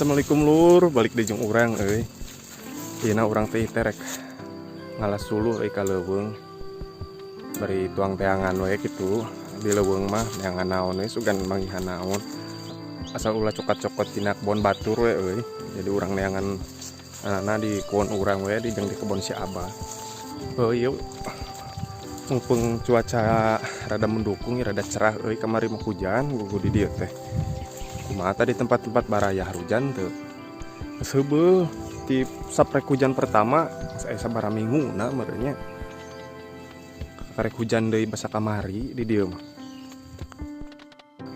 Assalamualaikum lur, balik di jeung urang Dina urang teh terek ngalas suluh ka leuweung. Bari tuang teangan we kitu. Di leuweung mah neangan naon we sugan manggihan naon. Asal ulah cokot-cokot tina kebon batur we Jadi urang neangan anana di kebon urang we di jeung di kebon si Abah. Ieu mumpung cuaca rada mendukung rada cerah kamari mah hujan gugu di dieu teh. Kumaha di tempat-tempat barayah hujan teu. Sebel di saprek hujan pertama saya sabaraha minggu na merenya. Karek hujan deui basa kamari di dieu mah.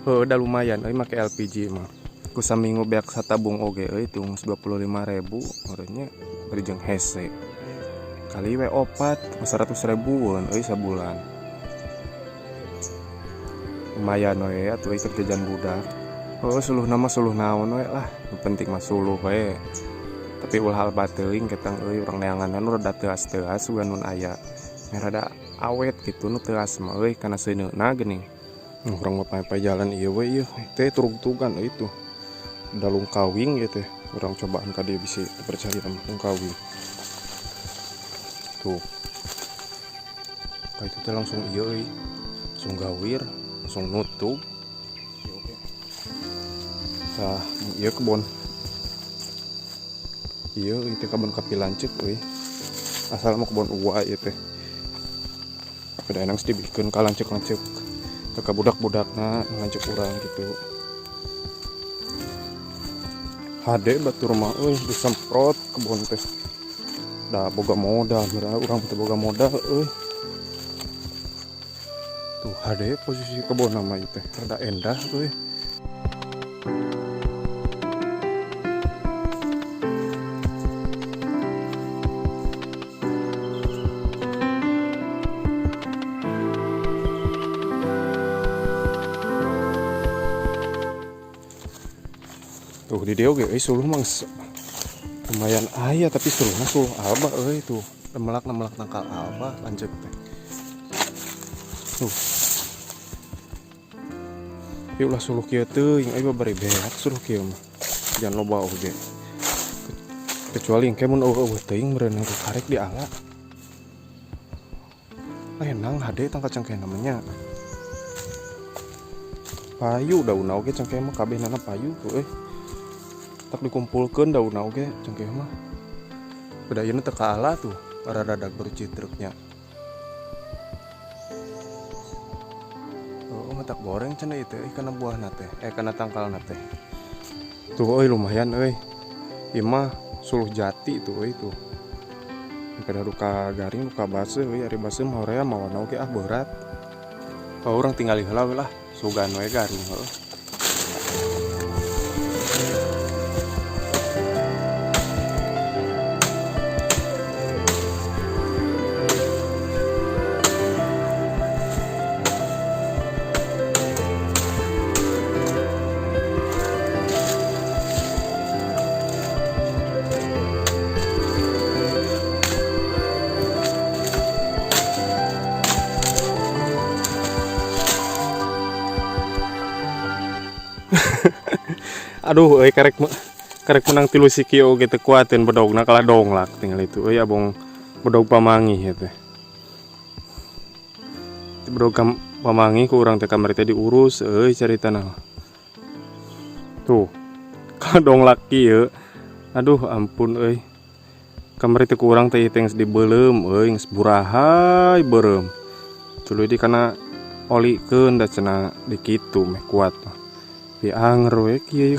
Udah lumayan make LPG mah. Ku saminggu beak satabung oge tung 25.000 merenya bari jeung hese. Kali we opat 100.000-an sabulan. Lumayan we atuh kerjaan budak. Suluh nama suluh naon we lah, yang penting mah suluh we. Tapi ulah hal bateuing ketang urang neanganan rada teuas-teuas sugan nun aya. Rada awet gitu nu teuas mah kana seuneuna geuning. Urang mah pae jalan ieu we ieu teh turug-turugan itu. Dalung kawing gitu. Urang cobaan ka dieu bisi percaya dalung kawing. Tuh. Ka itu teh langsung ieu langsung gawir, langsung nutup. Tah, ieu kebon. Ieu itu kebon kapi lanceuk Asal mah kebon uwa ieu teh. Pada enang dibikeun ka lanceuk-lanceuk. Ka budak-budakna lanceuk urang gitu. Hade batur mah disemprot kebon teh. Da boga modal, mira urang teh boga modal Tuh hade posisi kebon nama ieu teh rada endah Tuh di dia oge suluh mah lumayan aya tapi suluhna suluh alba tuh nemelak tangkal alba lanjut teh. Tuh. Ieu ulah suluh kieu teuing aya bari beak suluh kieu mah. Jangan loba oge. Kecuali engke mun eueuh teuing meureun karek di ala. Enang hade tangka cangkeh namanya. Payu daunna oge cangkeh mah kabehnana payu tuh tak dikumpulkan daun oge cengkeh mah. Beda ieu teh ka ala tuh rada bercitruknya. Tak goreng cenah itu kana buahna teh kana tangkalna teh. Tuh lumayan ieu mah suluh jati tuh tuh. Pada ruka garing ruka baseuh ari baseuh mah horea mawana oge berat. Urang tinggali heula we lah sugan we garing Aduh karek menang tilu sikio gitu kuatin bedogna kalah donglak tinggal itu abong bedog pamangi ya teh. Bedog pamangi ku urang teh kamari teh diurus caritana. Tuh. Kalah donglak kieu. Aduh ampun kamari teh ku urang teh teh geus dibeuleum geus burahay beureum. Tuluy di kana olikeun da cenah di kitu meh kuat. Di anger we kieu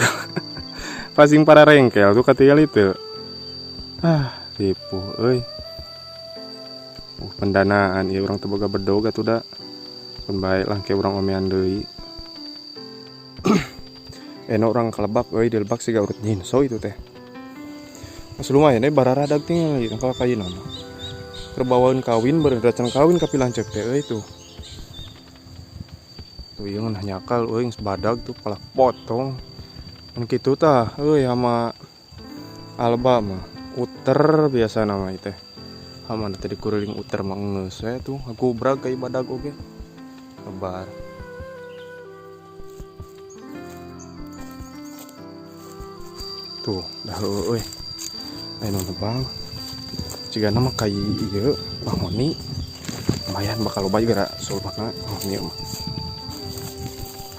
pasing para rengkel tuh katil itu tipu pendanaan ieu urang teh boga bedog atuh da pun bae lah ke urang omean deui. Urang kalebak di lebak siga urut nyinso itu teh masih lumayan bararadag tinggal tangkal kayina mah kerbawaeun kawin beredacan kawin kapi lanceuk teh itu. Tuh ieu ngan nyakal geus badag tuh kalah potong. Mun kitu tah sama alba mah uter biasa nama teh. Hamana teh dikuruling uter mah geus we tuh gubrag ka badag oge. Lebar. Tuh dah euy anu nebang jika nama kai ieu mahoni lumayan bakal loba gara sulbakna mahoni mah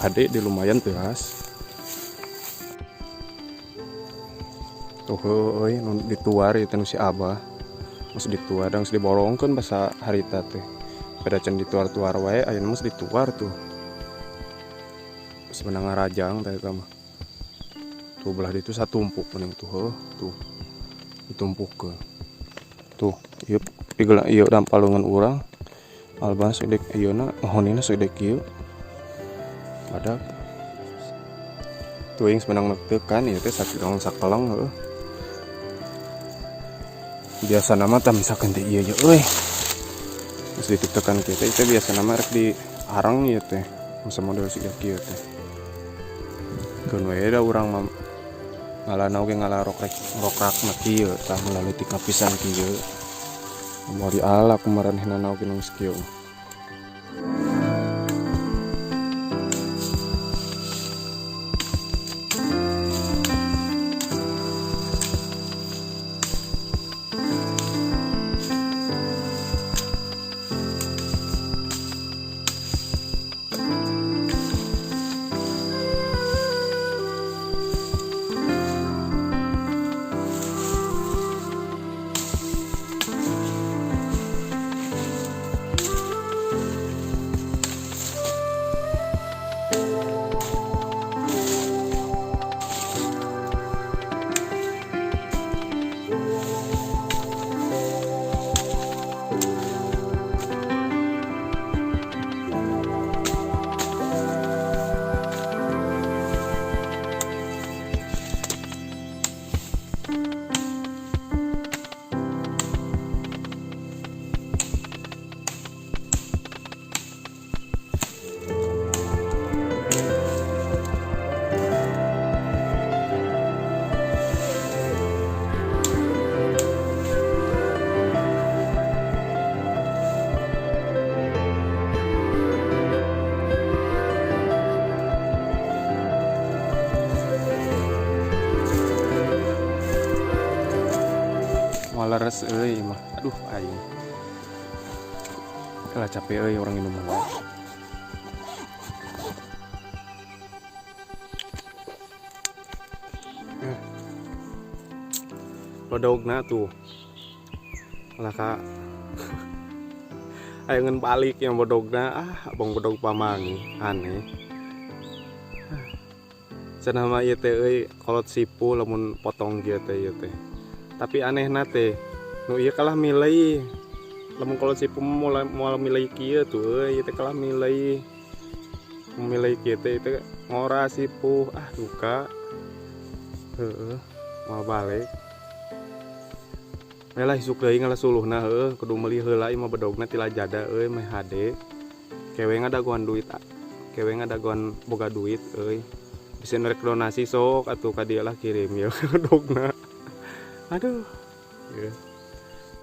ade di lumayan teuas tuh euy nu dituar ieu teh nu si Abah mos dituar dan geus diborongkeun basa harita teh pada can dituar-tuar wae ayeuna mos dituar tuh sebenang ngarajang teh eta mah tuh belah ditu satumpuk mending tuh tuh ditumpukkeun tuh ieu pigela ieu dampalungan urang alban sedek ieuna mahonina sedek ieu badak tuh yang sebenang tekan ieu teh sakelong heuh biasa nama tah misalkan teh ieu euy geus ditekan kieu teh biasa nama rek di arang ieu teh masa model siga kieu teh keun we da urang mah ngalanna oge ngalarokrakna kieu tah melalui ti kapisan kieu mau di ala kumaranehna oge nang kieu leres euy mah aduh aing kalah capek euy orang minum mah bodogna tuh lah kak ayeungeun balik yang bodogna abang bodog pamangi aneh cenah mah ieu teh euy kolot sipu lamun potong kieu teh ieu teh tapi anehna teh nu ieu kalah milih lamun kolot sipu moal milih kieu tuh euy teh kalah milih kieu teh ngora sipu duka heueuh moal balik lah isuk deui ngalasuluhna heueuh kudu meuli heula ieu mah bedogna ti Lajada euy meh hade kewe ngadagoan duit kewe ngadagoan boga duit euy bisa nerek donasi sok atuh ka dieu lah kirim ya bedogna aduh yeah.